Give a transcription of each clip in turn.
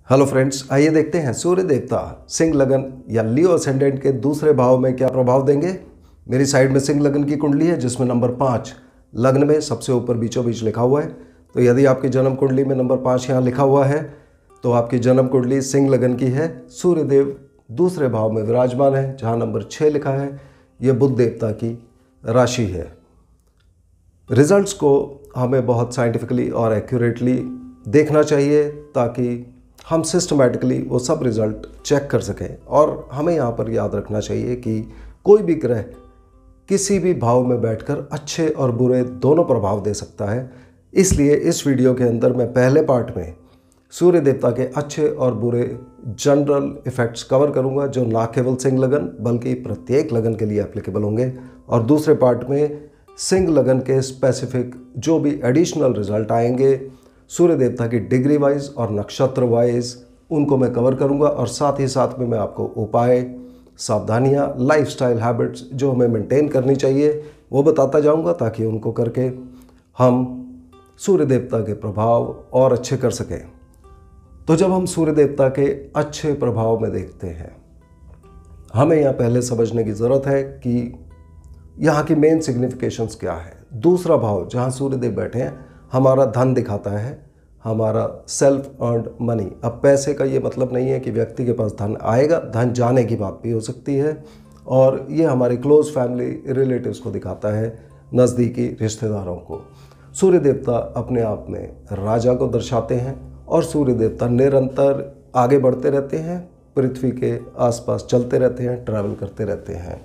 Hello friends, आइए देखते हैं सूर्य देवता सिंह लगन या लियो असेंडेंट के दूसरे भाव में क्या प्रभाव देंगे। मेरी साइड में सिंह लगन की कुंडली है जिसमें नंबर 5 लग्न में सबसे ऊपर बीचों बीच लिखा हुआ है। तो यदि आपकी जन्म कुंडली में नंबर 5 यहाँ लिखा हुआ है तो आपकी जन्म कुंडली सिंह लगन की है। सूर्य देव दूसरे भाव में विराजमान है जहाँ नंबर 6 लिखा है। यह बुध देवता की राशि है। रिजल्ट्स को हमें बहुत साइंटिफिकली और एक्यूरेटली देखना चाहिए ताकि हम सिस्टमैटिकली वो सब रिज़ल्ट चेक कर सकें। और हमें यहाँ पर याद रखना चाहिए कि कोई भी ग्रह किसी भी भाव में बैठकर अच्छे और बुरे दोनों प्रभाव दे सकता है। इसलिए इस वीडियो के अंदर मैं पहले पार्ट में सूर्य देवता के अच्छे और बुरे जनरल इफ़ेक्ट्स कवर करूँगा जो ना केवल सिंह लगन बल्कि प्रत्येक लगन के लिए एप्लीकेबल होंगे, और दूसरे पार्ट में सिंह लगन के स्पेसिफिक जो भी एडिशनल रिजल्ट आएंगे सूर्य देवता की डिग्री वाइज और नक्षत्र वाइज उनको मैं कवर करूंगा। और साथ ही साथ में मैं आपको उपाय, सावधानियां, लाइफस्टाइल हैबिट्स जो हमें मेंटेन करनी चाहिए वो बताता जाऊंगा ताकि उनको करके हम सूर्य देवता के प्रभाव और अच्छे कर सकें। तो जब हम सूर्य देवता के अच्छे प्रभाव में देखते हैं, हमें यहाँ पहले समझने की ज़रूरत है कि यहाँ की मेन सिग्निफिकेशंस क्या है। दूसरा भाव जहाँ सूर्य देव बैठे हैं हमारा धन दिखाता है, हमारा सेल्फ अर्न्ड मनी। अब पैसे का ये मतलब नहीं है कि व्यक्ति के पास धन आएगा, धन जाने की बात भी हो सकती है। और ये हमारे क्लोज फैमिली रिलेटिव्स को दिखाता है, नज़दीकी रिश्तेदारों को। सूर्य देवता अपने आप में राजा को दर्शाते हैं और सूर्य देवता निरंतर आगे बढ़ते रहते हैं, पृथ्वी के आसपास चलते रहते हैं, ट्रैवल करते रहते हैं।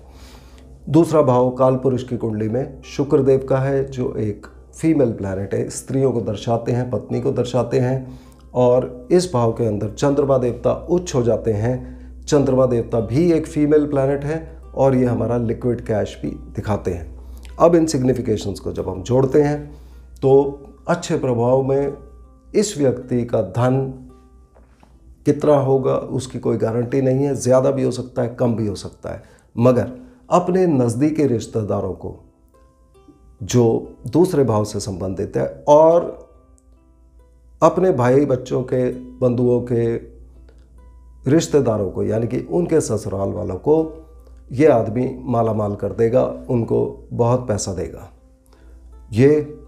दूसरा भाव काल पुरुष की कुंडली में शुक्र देव का है जो एक फीमेल प्लैनेट है, स्त्रियों को दर्शाते हैं, पत्नी को दर्शाते हैं। और इस भाव के अंदर चंद्रमा देवता उच्च हो जाते हैं। चंद्रमा देवता भी एक फीमेल प्लैनेट है और ये हमारा लिक्विड कैश भी दिखाते हैं। अब इन सिग्निफिकेशंस को जब हम जोड़ते हैं तो अच्छे प्रभाव में इस व्यक्ति का धन कितना होगा उसकी कोई गारंटी नहीं है। ज़्यादा भी हो सकता है, कम भी हो सकता है, मगर अपने नज़दीकी रिश्तेदारों को जो दूसरे भाव से संबंधित है और अपने भाई बच्चों के, बंधुओं के, रिश्तेदारों को यानी कि उनके ससुराल वालों को ये आदमी माला माल कर देगा, उनको बहुत पैसा देगा। ये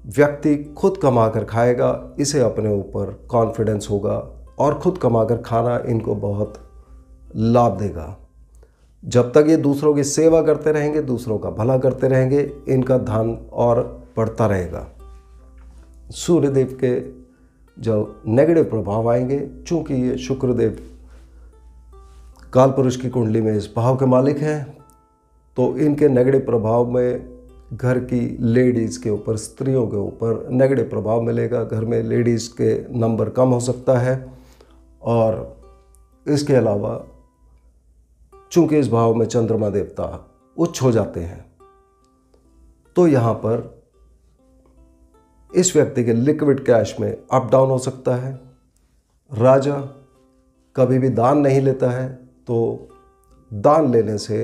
व्यक्ति खुद कमा कर खाएगा, इसे अपने ऊपर कॉन्फिडेंस होगा और खुद कमा कर खाना इनको बहुत लाभ देगा। जब तक ये दूसरों की सेवा करते रहेंगे, दूसरों का भला करते रहेंगे, इनका धन और बढ़ता रहेगा। सूर्यदेव के जो नेगेटिव प्रभाव आएंगे, चूंकि ये शुक्रदेव काल पुरुष की कुंडली में इस भाव के मालिक हैं, तो इनके नेगेटिव प्रभाव में घर की लेडीज़ के ऊपर, स्त्रियों के ऊपर नेगेटिव प्रभाव मिलेगा। घर में लेडीज़ के नंबर कम हो सकता है। और इसके अलावा चूंकि इस भाव में चंद्रमा देवता उच्च हो जाते हैं तो यहाँ पर इस व्यक्ति के लिक्विड कैश में अप डाउन हो सकता है। राजा कभी भी दान नहीं लेता है, तो दान लेने से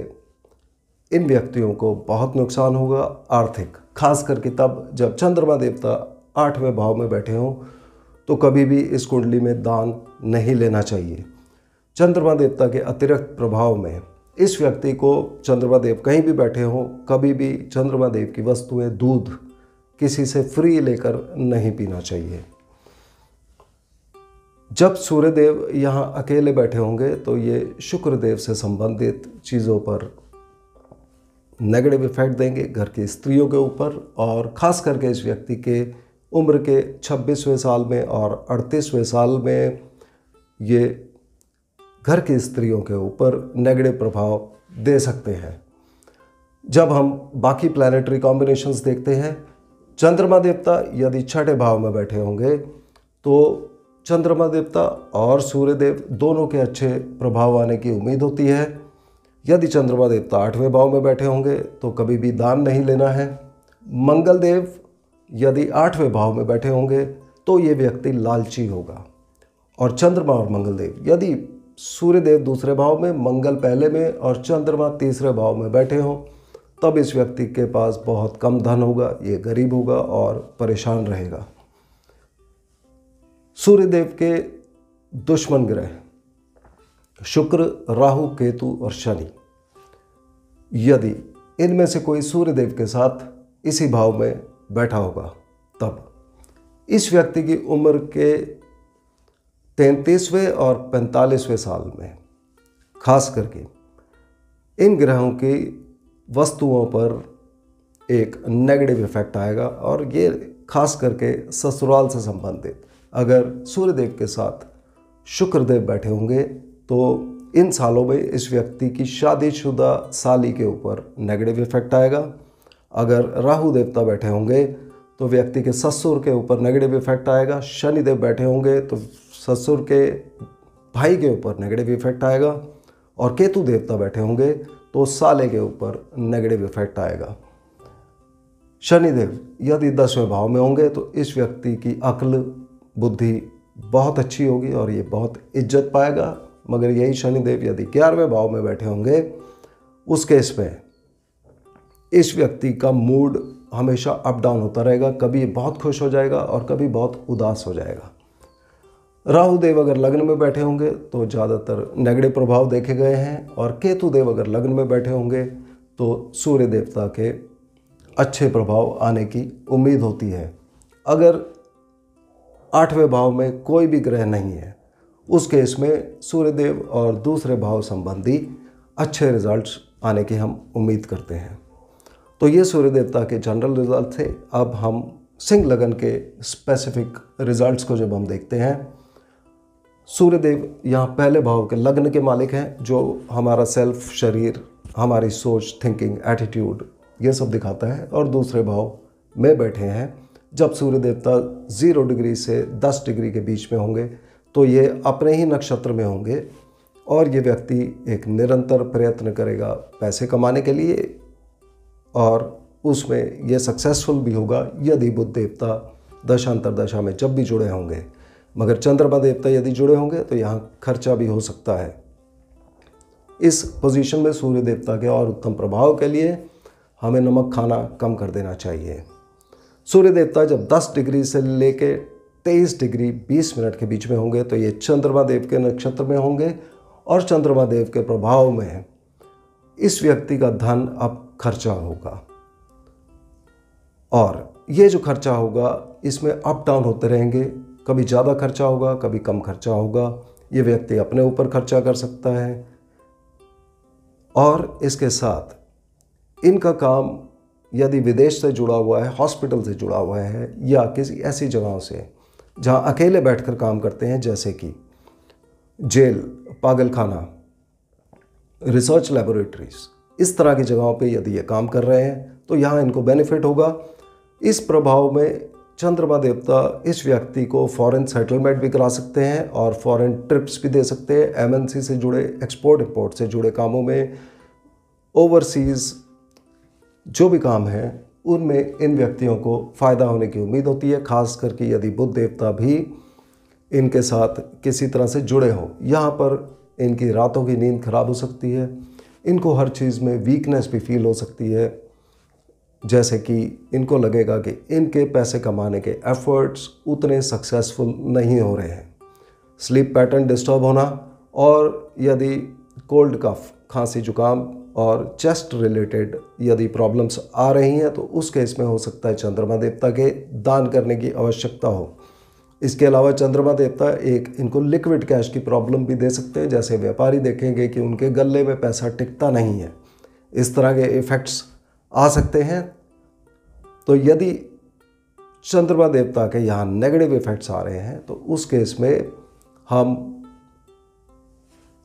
इन व्यक्तियों को बहुत नुकसान होगा आर्थिक, खास करके तब जब चंद्रमा देवता 8वें भाव में बैठे हों। तो कभी भी इस कुंडली में दान नहीं लेना चाहिए। चंद्रमा देवता के अतिरिक्त प्रभाव में इस व्यक्ति को चंद्रमा देव कहीं भी बैठे हों, कभी भी चंद्रमा देव की वस्तुएं, दूध किसी से फ्री लेकर नहीं पीना चाहिए। जब सूर्यदेव यहाँ अकेले बैठे होंगे तो ये शुक्रदेव से संबंधित चीज़ों पर नेगेटिव इफेक्ट देंगे, घर की स्त्रियों के ऊपर। और ख़ास करके इस व्यक्ति के उम्र के 26वें साल में और 38वें साल में ये घर की स्त्रियों के ऊपर नेगेटिव प्रभाव दे सकते हैं। जब हम बाकी प्लैनेटरी कॉम्बिनेशंस देखते हैं, चंद्रमा देवता यदि 6ठे भाव में बैठे होंगे तो चंद्रमा देवता और सूर्यदेव दोनों के अच्छे प्रभाव आने की उम्मीद होती है। यदि चंद्रमा देवता 8वें भाव में बैठे होंगे तो कभी भी दान नहीं लेना है। मंगल देव यदि 8वें भाव में बैठे होंगे तो ये व्यक्ति लालची होगा। और चंद्रमा और मंगल देव यदि सूर्यदेव दूसरे भाव में, मंगल पहले में और चंद्रमा तीसरे भाव में बैठे हों तब इस व्यक्ति के पास बहुत कम धन होगा, ये गरीब होगा और परेशान रहेगा। सूर्यदेव के दुश्मन ग्रह शुक्र, राहु, केतु और शनि, यदि इनमें से कोई सूर्यदेव के साथ इसी भाव में बैठा होगा, तब इस व्यक्ति की उम्र के 33वें और 45वें साल में खास करके इन ग्रहों की वस्तुओं पर एक नेगेटिव इफेक्ट आएगा, और ये खास करके ससुराल से संबंधित अगर सूर्यदेव के साथ शुक्रदेव बैठे होंगे तो इन सालों में इस व्यक्ति की शादीशुदा साली के ऊपर नेगेटिव इफेक्ट आएगा। अगर राहु देवता बैठे होंगे तो व्यक्ति के ससुर के ऊपर नेगेटिव इफेक्ट आएगा। शनिदेव बैठे होंगे तो ससुर के भाई के ऊपर नेगेटिव इफेक्ट आएगा, और केतु देवता बैठे होंगे तो साले के ऊपर नेगेटिव इफेक्ट आएगा। शनिदेव यदि 10वें भाव में होंगे तो इस व्यक्ति की अक्ल बुद्धि बहुत अच्छी होगी और ये बहुत इज्जत पाएगा। मगर यही शनिदेव यदि 11वें भाव में बैठे होंगे, उस केस में इस व्यक्ति का मूड हमेशा अप डाउन होता रहेगा, कभी बहुत खुश हो जाएगा और कभी बहुत उदास हो जाएगा। राहु देव अगर लग्न में बैठे होंगे तो ज़्यादातर नेगेटिव प्रभाव देखे गए हैं, और केतु देव अगर लग्न में बैठे होंगे तो सूर्य देवता के अच्छे प्रभाव आने की उम्मीद होती है। अगर 8वें भाव में कोई भी ग्रह नहीं है, उस केस में सूर्यदेव और दूसरे भाव संबंधी अच्छे रिजल्ट्स आने की हम उम्मीद करते हैं। तो ये सूर्य देवता के जनरल रिजल्ट थे। अब हम सिंह लगन के स्पेसिफिक रिजल्ट्स को जब हम देखते हैं, सूर्यदेव यहाँ पहले भाव के लग्न के मालिक हैं, जो हमारा सेल्फ, शरीर, हमारी सोच, थिंकिंग, एटीट्यूड ये सब दिखाता है, और दूसरे भाव में बैठे हैं। जब सूर्य देवता 0 डिग्री से 10 डिग्री के बीच में होंगे तो ये अपने ही नक्षत्र में होंगे, और ये व्यक्ति एक निरंतर प्रयत्न करेगा पैसे कमाने के लिए, और उसमें ये सक्सेसफुल भी होगा यदि बुध देवता दशांतर दशा में जब भी जुड़े होंगे। मगर चंद्रमा देवता यदि जुड़े होंगे तो यहाँ खर्चा भी हो सकता है। इस पोजीशन में सूर्य देवता के और उत्तम प्रभाव के लिए हमें नमक खाना कम कर देना चाहिए। सूर्य देवता जब 10 डिग्री से लेके 23 डिग्री 20 मिनट के बीच में होंगे तो ये चंद्रमा देव के नक्षत्र में होंगे, और चंद्रमा देव के प्रभाव में इस व्यक्ति का धन अब खर्चा होगा, और ये जो खर्चा होगा इसमें अप डाउन होते रहेंगे। कभी ज़्यादा खर्चा होगा, कभी कम खर्चा होगा। ये व्यक्ति अपने ऊपर खर्चा कर सकता है, और इसके साथ इनका काम यदि विदेश से जुड़ा हुआ है, हॉस्पिटल से जुड़ा हुआ है, या किसी ऐसी जगहों से जहां अकेले बैठकर काम करते हैं, जैसे कि जेल, पागलखाना, रिसर्च लैबोरेटरीज, इस तरह की जगहों पे यदि ये काम कर रहे हैं तो यहाँ इनको बेनिफिट होगा। इस प्रभाव में चंद्रमा देवता इस व्यक्ति को फॉरेन सेटलमेंट भी करा सकते हैं और फॉरेन ट्रिप्स भी दे सकते हैं। एमएनसी से जुड़े, एक्सपोर्ट इंपोर्ट से जुड़े कामों में, ओवरसीज़ जो भी काम है उनमें इन व्यक्तियों को फ़ायदा होने की उम्मीद होती है, खास करके यदि बुध देवता भी इनके साथ किसी तरह से जुड़े हों। यहाँ पर इनकी रातों की नींद खराब हो सकती है, इनको हर चीज़ में वीकनेस भी फील हो सकती है, जैसे कि इनको लगेगा कि इनके पैसे कमाने के एफर्ट्स उतने सक्सेसफुल नहीं हो रहे हैं। स्लीप पैटर्न डिस्टर्ब होना, और यदि कोल्ड कफ, खांसी जुकाम और चेस्ट रिलेटेड यदि प्रॉब्लम्स आ रही हैं तो उस केस में हो सकता है चंद्रमा देवता के दान करने की आवश्यकता हो। इसके अलावा चंद्रमा देवता इनको लिक्विड कैश की प्रॉब्लम भी दे सकते हैं, जैसे व्यापारी देखेंगे कि उनके गले में पैसा टिकता नहीं है, इस तरह के इफ़ेक्ट्स आ सकते हैं। तो यदि चंद्रमा देवता के यहाँ नेगेटिव इफ़ेक्ट्स आ रहे हैं तो उस केस में हम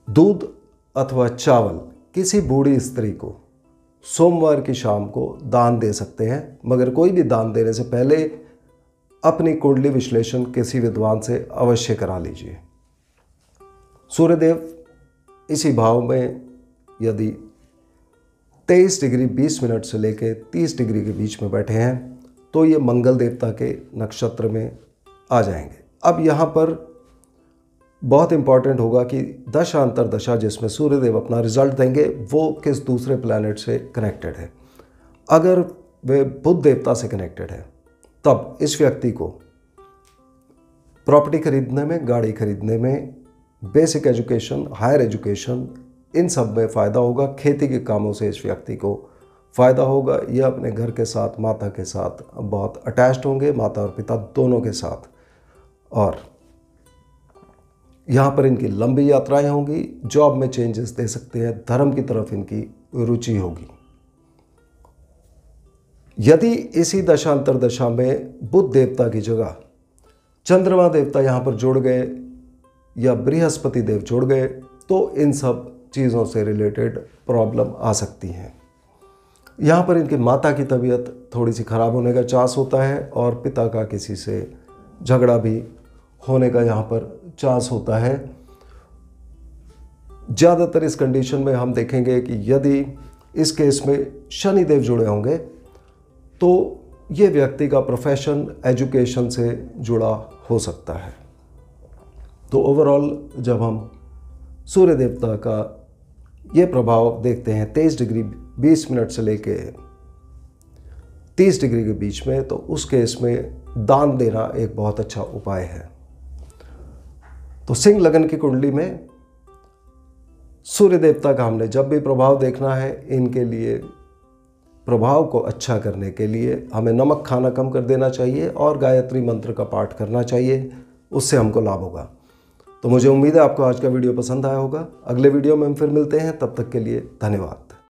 दूध अथवा चावल किसी बूढ़ी स्त्री को सोमवार की शाम को दान दे सकते हैं, मगर कोई भी दान देने से पहले अपनी कुंडली विश्लेषण किसी विद्वान से अवश्य करा लीजिए। सूर्यदेव इसी भाव में यदि 23 डिग्री 20 मिनट से लेकर 30 डिग्री के बीच में बैठे हैं तो ये मंगल देवता के नक्षत्र में आ जाएंगे। अब यहाँ पर बहुत इंपॉर्टेंट होगा कि दशा अंतर दशा जिसमें सूर्यदेव अपना रिजल्ट देंगे वो किस दूसरे प्लैनेट से कनेक्टेड है। अगर वे बुध देवता से कनेक्टेड है तब इस व्यक्ति को प्रॉपर्टी खरीदने में, गाड़ी खरीदने में बेसिक एजुकेशन, हायर एजुकेशन, इन सब में फ़ायदा होगा। खेती के कामों से इस व्यक्ति को फ़ायदा होगा। यह अपने घर के साथ, माता के साथ बहुत अटैच्ड होंगे, माता और पिता दोनों के साथ। और यहाँ पर इनकी लंबी यात्राएं होंगी, जॉब में चेंजेस दे सकते हैं, धर्म की तरफ इनकी रुचि होगी। यदि इसी दशा अंतरदशा में बुध देवता की जगह चंद्रमा देवता यहाँ पर जुड़ गए या बृहस्पति देव जुड़ गए तो इन सब चीज़ों से रिलेटेड प्रॉब्लम आ सकती हैं। यहाँ पर इनकी माता की तबीयत थोड़ी सी ख़राब होने का चांस होता है और पिता का किसी से झगड़ा भी होने का यहाँ पर चांस होता है। ज़्यादातर इस कंडीशन में हम देखेंगे कि यदि इस केस में शनि देव जुड़े होंगे तो ये व्यक्ति का प्रोफेशन, एजुकेशन से जुड़ा हो सकता है। तो ओवरऑल जब हम सूर्य देवता का ये प्रभाव देखते हैं 23 डिग्री 20 मिनट से लेके 30 डिग्री के बीच में, तो उस केस में दान देना एक बहुत अच्छा उपाय है। तो सिंह लगन की कुंडली में सूर्य देवता का हमने जब भी प्रभाव देखना है, इनके लिए प्रभाव को अच्छा करने के लिए हमें नमक खाना कम कर देना चाहिए और गायत्री मंत्र का पाठ करना चाहिए, उससे हमको लाभ होगा। तो मुझे उम्मीद है आपको आज का वीडियो पसंद आया होगा। अगले वीडियो में हम फिर मिलते हैं, तब तक के लिए धन्यवाद।